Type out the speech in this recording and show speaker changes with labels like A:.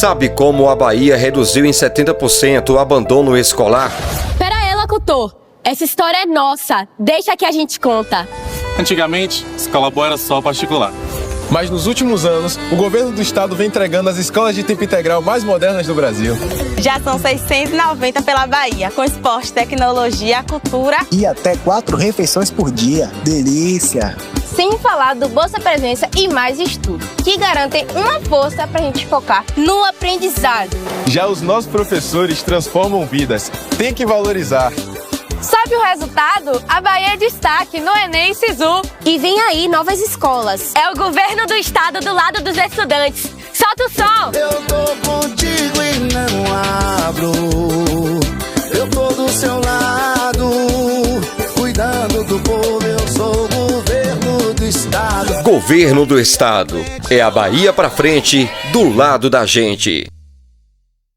A: Sabe como a Bahia reduziu em 70% o abandono escolar?
B: Pera aí, locutor. Essa história é nossa. Deixa que a gente conta.
C: Antigamente, escola boa era só particular.
D: Mas nos últimos anos, o governo do estado vem entregando as escolas de tempo integral mais modernas do Brasil.
E: Já são 690 pela Bahia, com esporte, tecnologia, cultura
F: e até 4 refeições por dia. Delícia!
B: Sem falar do Bolsa Presença e mais estudo, que garantem uma força pra gente focar no aprendizado.
D: Já os nossos professores transformam vidas. Tem que valorizar.
B: Sabe o resultado? A Bahia é destaque no Enem e Sisu. E vem aí novas escolas. É o governo do estado do lado dos estudantes. Solta o som!
G: Eu tô contigo e não abro. Eu tô do seu lado, cuidando do povo. Eu sou o governo do estado.
A: Governo do estado. É a Bahia pra frente, do lado da gente.